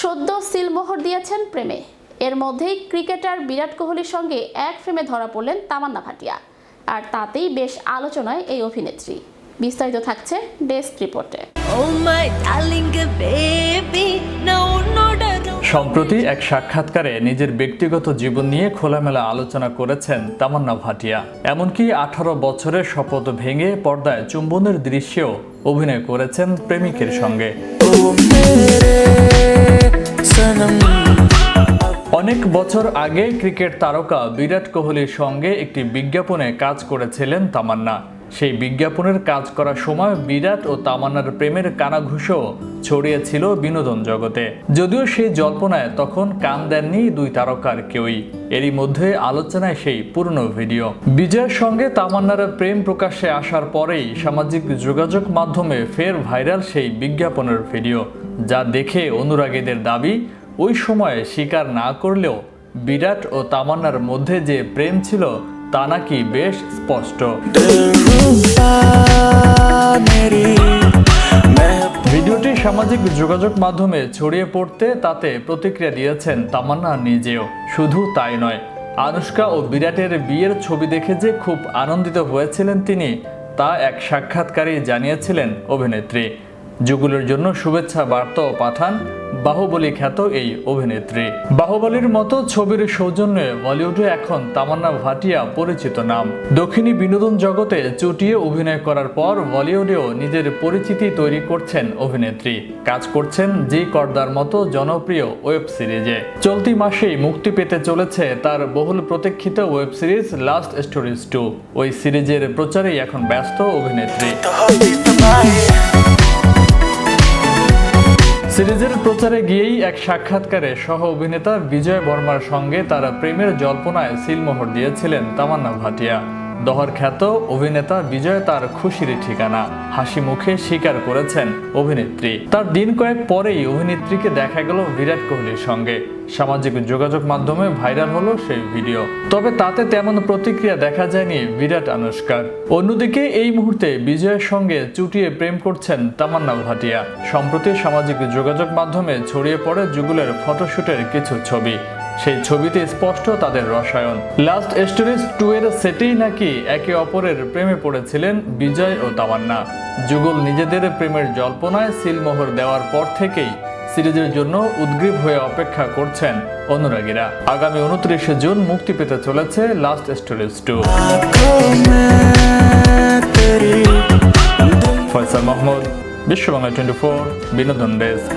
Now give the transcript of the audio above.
সদ্য সিলমোহর দিয়েছেন প্রেমে। এর মধ্যেই ক্রিকেটার বিরাট কোহলির সঙ্গে এক ফ্রেমে ধরা পড়লেন তামান্না ভাটিয়া। আর তাতেই বেশ আলোচনায় এই অভিনেত্রী। বিস্তারিত থাকছে ডেস্ক রিপোর্টে। সম্প্রতি এক সাক্ষাৎকারে নিজের ব্যক্তিগত জীবন নিয়ে খোলামেলা আলোচনা করেছেন তামান্না ভাটিয়া। এমনকি 18 বছরের শপথ ভেঙে পর্দায় চুম্বনের দৃশ্যেও অভিনয় করেছেন প্রেমিকের সঙ্গে। অনেক বছর আগে ক্রিকেট তারকা বিরাট কোহলির সঙ্গে একটি বিজ্ঞাপনে কাজ করেছিলেন তামান্না। সেই বিজ্ঞাপনের কাজ করার সময় বিরাট ও তামান্নার প্রেমের কানাঘুষো ছড়িয়েছিল বিনোদন জগতে। যদিও সেই জল্পনায় তখন কান দেননি দুই তারকার কেউই। এরই মধ্যে আলোচনায় সেই পুরনো ভিডিও। বিজয়ের সঙ্গে তামান্নার প্রেম প্রকাশ্যে আসার পরেই সামাজিক যোগাযোগ মাধ্যমে ফের ভাইরাল সেই বিজ্ঞাপনের ভিডিও, যা দেখে অনুরাগীদের দাবি ওই সময়ে স্বীকার না করলেও বিরাট ও তামান্নার মধ্যে যে প্রেম ছিল তা নাকি বেশ স্পষ্ট। ভিডিওটি সামাজিক যোগাযোগ মাধ্যমে ছড়িয়ে পড়তে তাতে প্রতিক্রিয়া দিয়েছেন তামান্না নিজেও। শুধু তাই নয়, আনুশকা ও বিরাটের বিয়ের ছবি দেখে যে খুব আনন্দিত হয়েছিলেন তিনি, তা এক সাক্ষাৎকারে জানিয়েছিলেন অভিনেত্রী। যুগলের জন্য শুভেচ্ছা বার্তাও পাঠান বাহুবলী খ্যাত এই অভিনেত্রী। বাহুবলীর মতো ছবির সৌজন্যে বলিউডে এখন তামান্না ভাটিয়া পরিচিত নাম। দক্ষিণী বিনোদন জগতে চুটিয়ে অভিনয় করার পর বলিউডেও নিজের পরিচিতি তৈরি করছেন অভিনেত্রী। কাজ করছেন জি করদার মতো জনপ্রিয় ওয়েব সিরিজে। চলতি মাসেই মুক্তি পেতে চলেছে তার বহুল প্রতীক্ষিত ওয়েব সিরিজ লাস্ট স্টোরিজ 2। ওই সিরিজের প্রচারেই এখন ব্যস্ত অভিনেত্রী। সিরিজের প্রচারে গিয়েই এক সাক্ষাৎকারে সহ অভিনেতা বিজয় বর্মার সঙ্গে তার প্রেমের জল্পনায় সিলমোহর দিয়েছিলেন তামান্না ভাটিয়া। দহর খ্যাত অভিনেতা বিজয় তার খুশির ঠিকানা হাসি মুখে স্বীকার করেছেন অভিনেত্রী। তার দিন কয়েক পরেই অভিনেত্রীকে দেখা গেল বিরাট কোহলির সঙ্গে। সামাজিক যোগাযোগ মাধ্যমে ভাইরাল হলো সেই ভিডিও। তবে তাতে তেমন প্রতিক্রিয়া দেখা যায়নি বিরাট আনুশকার। অন্যদিকে এই মুহূর্তে বিজয়ের সঙ্গে চুটিয়ে প্রেম করছেন তামান্না ভাটিয়া। সম্প্রতি সামাজিক যোগাযোগ মাধ্যমে ছড়িয়ে পড়ে যুগলের ফটোশুটের কিছু ছবি। সেই ছবিতে স্পষ্ট তাদের রসায়ন। লাস্ট স্টোরিজ 2 এর সেটেই নাকি একে অপরের প্রেমে পড়েছিলেন বিজয় ও তামান্না। যুগল নিজেদের প্রেমের জল্পনায় সিলমোহর দেওয়ার পর থেকেই সিরিজের জন্য উদ্গ্রীব হয়ে অপেক্ষা করছেন অনুরাগীরা। আগামী 29 জুন মুক্তি পেতে চলেছে লাস্ট স্টোরিজ 2। ফয়সাল মাহমুদ, বিশ্ববাংলা 24, বিনোদন ডেস্ক।